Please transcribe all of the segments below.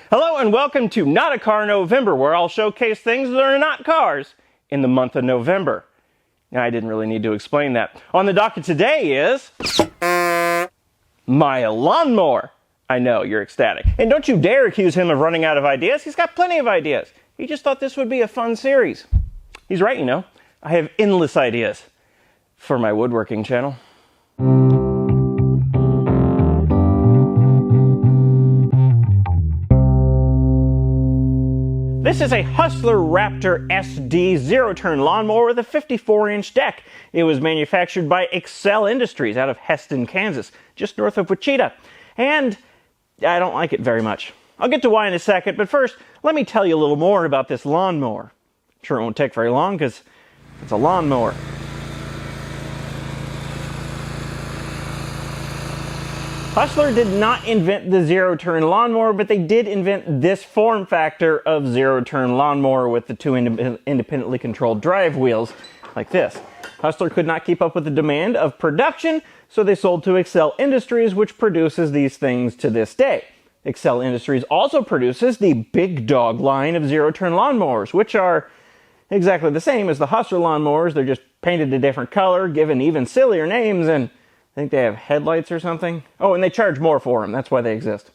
Hello and welcome to Not a Car November, where I'll showcase things that are not cars in the month of November. Now, I didn't really need to explain that. On the docket today is my lawnmower. I know, you're ecstatic. And don't you dare accuse him of running out of ideas. He's got plenty of ideas. He just thought this would be a fun series. He's right, you know. I have endless ideas for my woodworking channel. This is a Hustler Raptor SD zero-turn lawnmower with a 54-inch deck. It was manufactured by Excel Industries out of Heston, Kansas, just north of Wichita. And I don't like it very much. I'll get to why in a second, but first, let me tell you a little more about this lawnmower. I'm sure it won't take very long because it's a lawnmower. Hustler did not invent the zero-turn lawnmower, but they did invent this form factor of zero-turn lawnmower with the two independently controlled drive wheels, like this. Hustler could not keep up with the demand of production, so they sold to Excel Industries, which produces these things to this day. Excel Industries also produces the Big Dog line of zero-turn lawnmowers, which are exactly the same as the Hustler lawnmowers. They're just painted a different color, given even sillier names, and I think they have headlights or something. Oh, and they charge more for them. That's why they exist.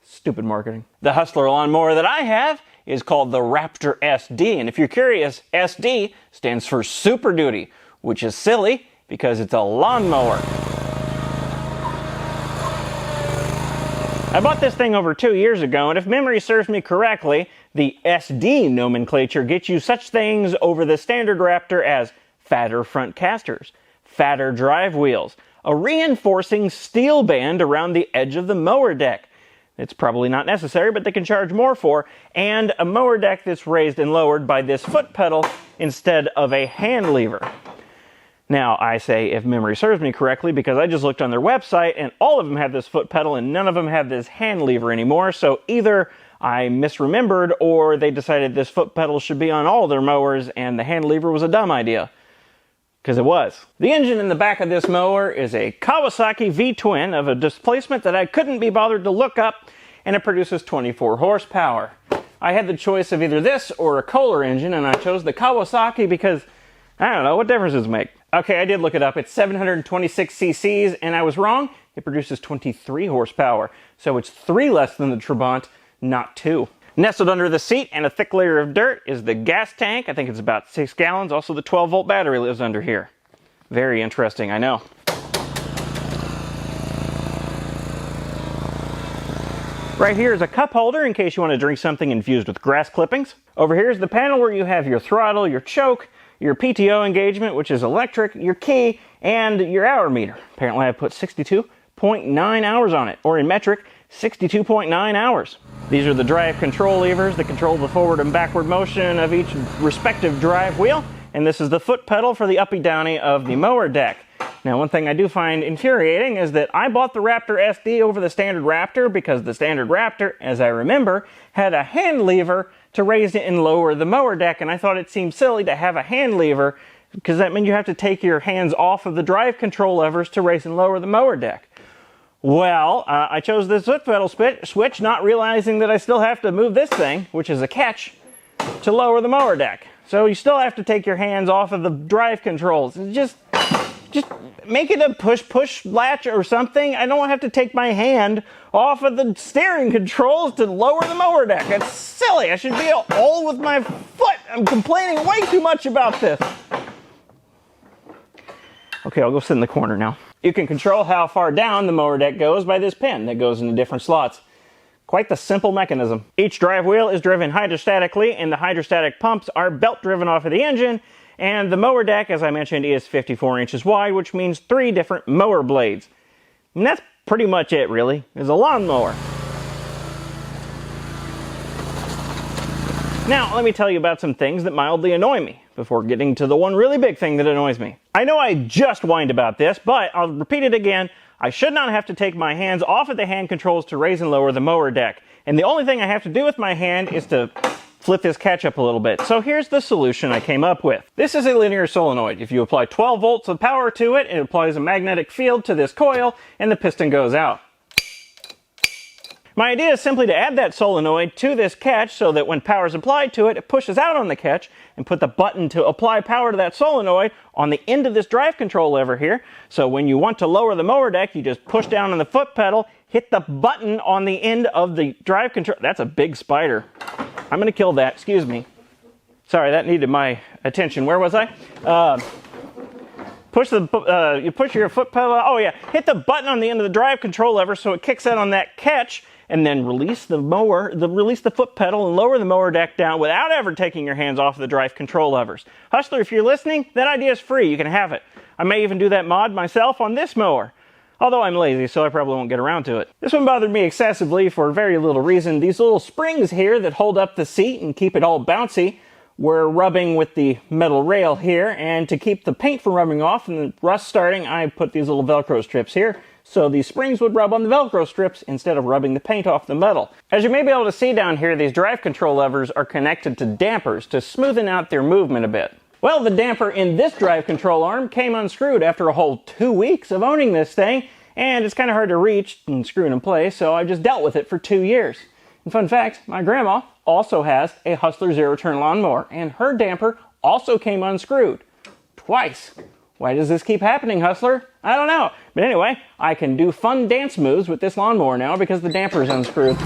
Stupid marketing. The Hustler lawnmower that I have is called the Raptor SD. And if you're curious, SD stands for Super Duty, which is silly because it's a lawnmower. I bought this thing over 2 years ago, and if memory serves me correctly, the SD nomenclature gets you such things over the standard Raptor as fatter front casters, fatter drive wheels, a reinforcing steel band around the edge of the mower deck. It's probably not necessary, but they can charge more for, and a mower deck that's raised and lowered by this foot pedal instead of a hand lever. Now, I say if memory serves me correctly because I just looked on their website and all of them have this foot pedal and none of them have this hand lever anymore, so either I misremembered or they decided this foot pedal should be on all their mowers and the hand lever was a dumb idea. Because it was. The engine in the back of this mower is a Kawasaki V-twin of a displacement that I couldn't be bothered to look up, and it produces 24 horsepower. I had the choice of either this or a Kohler engine, and I chose the Kawasaki because, I don't know, what difference does it make? Okay, I did look it up. It's 726 cc's, and I was wrong. It produces 23 horsepower, so it's 3 less than the Trabant, not 2. Nestled under the seat and a thick layer of dirt is the gas tank. I think it's about 6 gallons. Also, the 12-volt battery lives under here. Very interesting, I know. Right here is a cup holder in case you want to drink something infused with grass clippings. Over here is the panel where you have your throttle, your choke, your PTO engagement, which is electric, your key, and your hour meter. Apparently, I put 62.9 hours on it, or in metric, 62.9 hours. These are the drive control levers that control the forward and backward motion of each respective drive wheel, and this is the foot pedal for the uppy-downy of the mower deck. Now, one thing I do find infuriating is that I bought the Raptor SD over the standard Raptor because the standard Raptor, as I remember, had a hand lever to raise it and lower the mower deck, and I thought it seemed silly to have a hand lever because that means you have to take your hands off of the drive control levers to raise and lower the mower deck. Well, I chose this foot pedal switch, not realizing that I still have to move this thing, which is a catch, to lower the mower deck. So you still have to take your hands off of the drive controls. Just make it a push latch or something. I don't have to take my hand off of the steering controls to lower the mower deck. It's silly. I should be all with my foot. I'm complaining way too much about this. Okay, I'll go sit in the corner now. You can control how far down the mower deck goes by this pin that goes into different slots. Quite the simple mechanism. Each drive wheel is driven hydrostatically, and the hydrostatic pumps are belt driven off of the engine, and the mower deck, as I mentioned, is 54 inches wide, which means 3 different mower blades. And that's pretty much it, really. It's a lawnmower. Now, let me tell you about some things that mildly annoy me before getting to the one really big thing that annoys me. I know I just whined about this, but I'll repeat it again. I should not have to take my hands off of the hand controls to raise and lower the mower deck. And the only thing I have to do with my hand is to flip this catch up a little bit. So here's the solution I came up with. This is a linear solenoid. If you apply 12 volts of power to it, it applies a magnetic field to this coil and the piston goes out. My idea is simply to add that solenoid to this catch so that when power is applied to it, it pushes out on the catch, and put the button to apply power to that solenoid on the end of this drive control lever here. So when you want to lower the mower deck, you just push down on the foot pedal, hit the button on the end of the drive control. That's a big spider. I'm going to kill that. Excuse me. Sorry, that needed my attention. Where was I? You push your foot pedal. Oh yeah, hit the button on the end of the drive control lever so it kicks out on that catch, and then release the foot pedal and lower the mower deck down without ever taking your hands off the drive control levers. Hustler, if you're listening, that idea is free. You can have it. I may even do that mod myself on this mower. Although I'm lazy, so I probably won't get around to it. This one bothered me excessively for very little reason. These little springs here that hold up the seat and keep it all bouncy were rubbing with the metal rail here, and to keep the paint from rubbing off and the rust starting, I put these little Velcro strips here, so these springs would rub on the Velcro strips instead of rubbing the paint off the metal. As you may be able to see down here, these drive control levers are connected to dampers to smoothen out their movement a bit. Well, the damper in this drive control arm came unscrewed after a whole 2 weeks of owning this thing, and it's kind of hard to reach and screw it in place, so I just dealt with it for 2 years. And fun fact, my grandma also has a Hustler zero-turn lawnmower, and her damper also came unscrewed. Twice. Why does this keep happening, Hustler? I don't know. But anyway, I can do fun dance moves with this lawnmower now because the damper is unscrewed.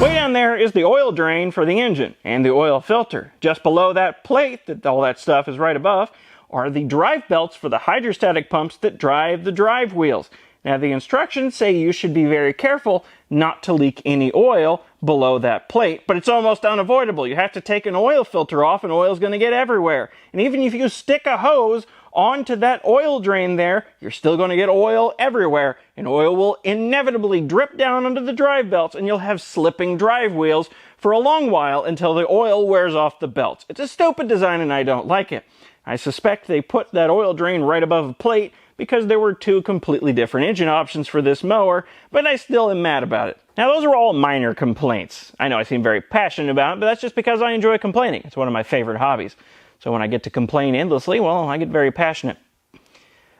Way down there is the oil drain for the engine and the oil filter. Just below that plate, that all that stuff is right above, are the drive belts for the hydrostatic pumps that drive the drive wheels. Now the instructions say you should be very careful not to leak any oil below that plate, but it's almost unavoidable. You have to take an oil filter off and oil's going to get everywhere. And even if you stick a hose onto that oil drain there, you're still going to get oil everywhere, and oil will inevitably drip down onto the drive belts, and you'll have slipping drive wheels for a long while until the oil wears off the belts. It's a stupid design and I don't like it. I suspect they put that oil drain right above the plate because there were two completely different engine options for this mower, but I still am mad about it. Now those are all minor complaints. I know I seem very passionate about it, but that's just because I enjoy complaining. It's one of my favorite hobbies. So when I get to complain endlessly, well, I get very passionate.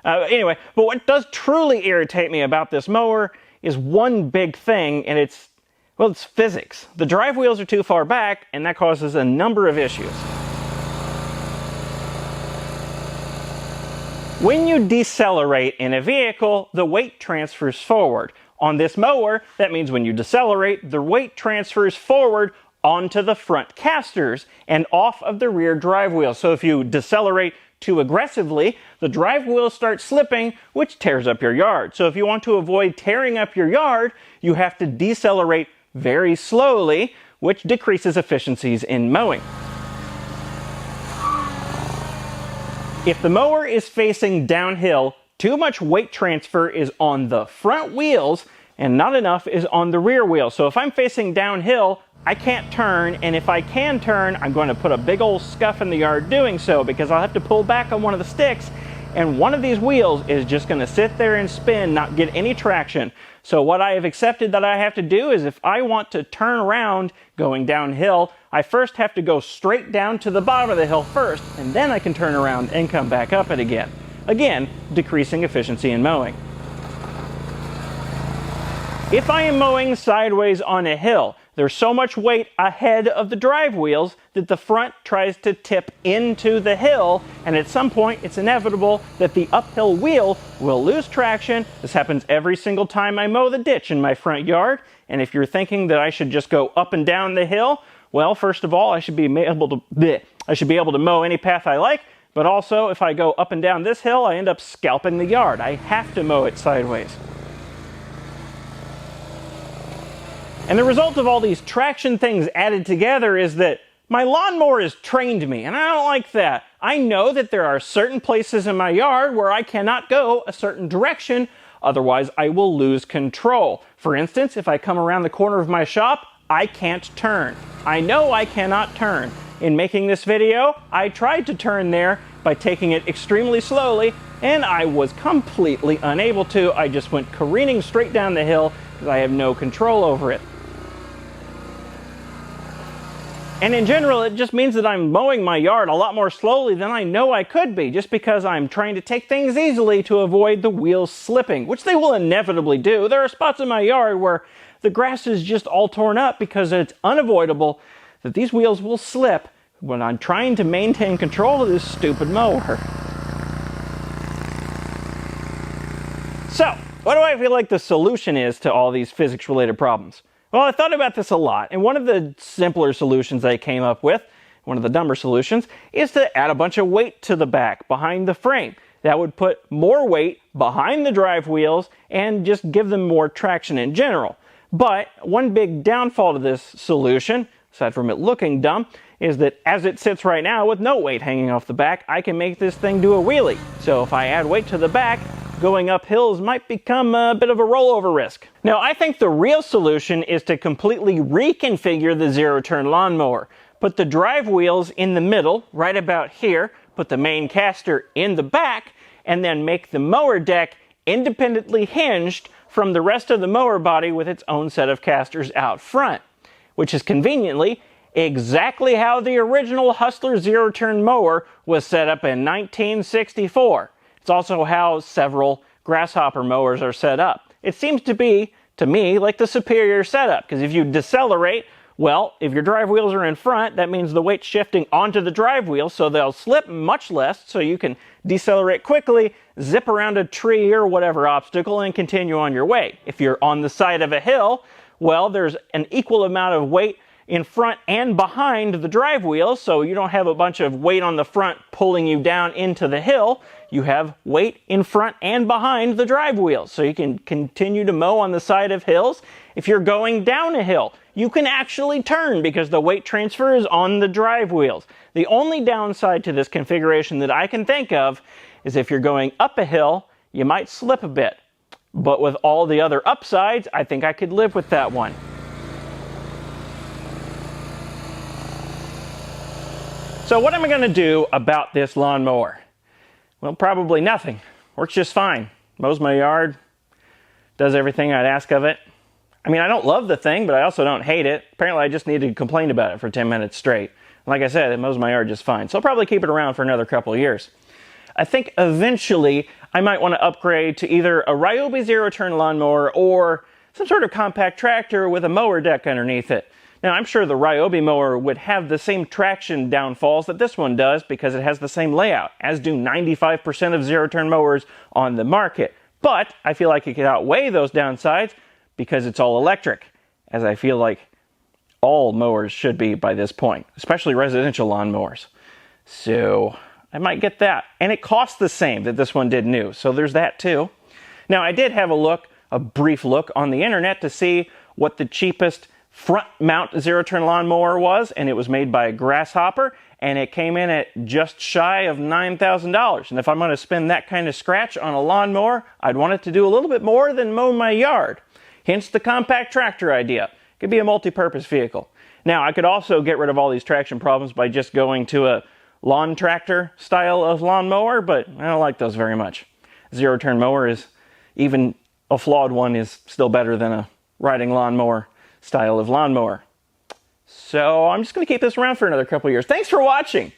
Anyway, but what does truly irritate me about this mower is one big thing, and it's physics. The drive wheels are too far back, and that causes a number of issues. When you decelerate in a vehicle, the weight transfers forward. On this mower, that means when you decelerate, the weight transfers forward onto the front casters and off of the rear drive wheel. So if you decelerate too aggressively, the drive wheels start slipping, which tears up your yard. So if you want to avoid tearing up your yard, you have to decelerate very slowly, which decreases efficiencies in mowing. If the mower is facing downhill, too much weight transfer is on the front wheels and not enough is on the rear wheel. So if I'm facing downhill, I can't turn, and if I can turn, I'm going to put a big old scuff in the yard doing so because I'll have to pull back on one of the sticks, and one of these wheels is just going to sit there and spin, not get any traction. So what I have accepted that I have to do is if I want to turn around going downhill, I first have to go straight down to the bottom of the hill first, and then I can turn around and come back up it again. Again, decreasing efficiency in mowing. If I am mowing sideways on a hill, there's so much weight ahead of the drive wheels that the front tries to tip into the hill, and at some point it's inevitable that the uphill wheel will lose traction. This happens every single time I mow the ditch in my front yard, and if you're thinking that I should just go up and down the hill, well, first of all, I should be able to mow any path I like, but also if I go up and down this hill, I end up scalping the yard. I have to mow it sideways. And the result of all these traction things added together is that my lawnmower has trained me, and I don't like that. I know that there are certain places in my yard where I cannot go a certain direction, otherwise I will lose control. For instance, if I come around the corner of my shop, I can't turn. I know I cannot turn. In making this video, I tried to turn there by taking it extremely slowly, and I was completely unable to. I just went careening straight down the hill because I have no control over it. And in general, it just means that I'm mowing my yard a lot more slowly than I know I could be, just because I'm trying to take things easily to avoid the wheels slipping, which they will inevitably do. There are spots in my yard where the grass is just all torn up because it's unavoidable that these wheels will slip when I'm trying to maintain control of this stupid mower. So, what do I feel like the solution is to all these physics-related problems? Well, I thought about this a lot, and one of the simpler solutions I came up with, one of the dumber solutions, is to add a bunch of weight to the back, behind the frame. That would put more weight behind the drive wheels and just give them more traction in general. But one big downfall to this solution, aside from it looking dumb, is that as it sits right now with no weight hanging off the back, I can make this thing do a wheelie. So if I add weight to the back, going up hills might become a bit of a rollover risk. Now, I think the real solution is to completely reconfigure the zero-turn lawnmower. Put the drive wheels in the middle, right about here, put the main caster in the back, and then make the mower deck independently hinged from the rest of the mower body with its own set of casters out front, which is conveniently exactly how the original Hustler zero-turn mower was set up in 1964. It's also how several grasshopper mowers are set up. It seems to be, to me, like the superior setup, because if you decelerate, well, if your drive wheels are in front, that means the weight's shifting onto the drive wheels, so they'll slip much less, so you can decelerate quickly, zip around a tree or whatever obstacle, and continue on your way. If you're on the side of a hill, well, there's an equal amount of weight in front and behind the drive wheels, so you don't have a bunch of weight on the front pulling you down into the hill. You have weight in front and behind the drive wheels, so you can continue to mow on the side of hills. If you're going down a hill, you can actually turn because the weight transfer is on the drive wheels. The only downside to this configuration that I can think of is if you're going up a hill, you might slip a bit. But with all the other upsides, I think I could live with that one. So what am I going to do about this lawnmower? Well, probably nothing. Works just fine. Mows my yard, does everything I'd ask of it. I mean, I don't love the thing, but I also don't hate it. Apparently, I just need to complain about it for 10 minutes straight. Like I said, it mows my yard just fine. So I'll probably keep it around for another couple of years. I think eventually I might want to upgrade to either a Ryobi zero-turn lawnmower or some sort of compact tractor with a mower deck underneath it. Now, I'm sure the Ryobi mower would have the same traction downfalls that this one does because it has the same layout, as do 95% of zero-turn mowers on the market. But I feel like it could outweigh those downsides because it's all electric, as I feel like all mowers should be by this point, especially residential lawnmowers. So I might get that. And it costs the same that this one did new, so there's that too. Now, I did have a brief look on the internet to see what the cheapest front mount zero-turn lawnmower was, and it was made by Grasshopper, and it came in at just shy of $9,000. And if I'm going to spend that kind of scratch on a lawnmower, I'd want it to do a little bit more than mow my yard. Hence the compact tractor idea. It could be a multi-purpose vehicle. Now, I could also get rid of all these traction problems by just going to a lawn tractor style of lawnmower, but I don't like those very much. Zero-turn mower is, even a flawed one, is still better than a riding lawnmower style of lawnmower. So I'm just going to keep this around for another couple of years. Thanks for watching.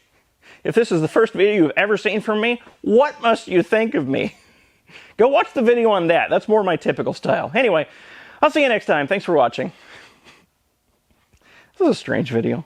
If this is the first video you've ever seen from me, what must you think of me? Go watch the video on that. That's more my typical style. Anyway, I'll see you next time. Thanks for watching. This is a strange video.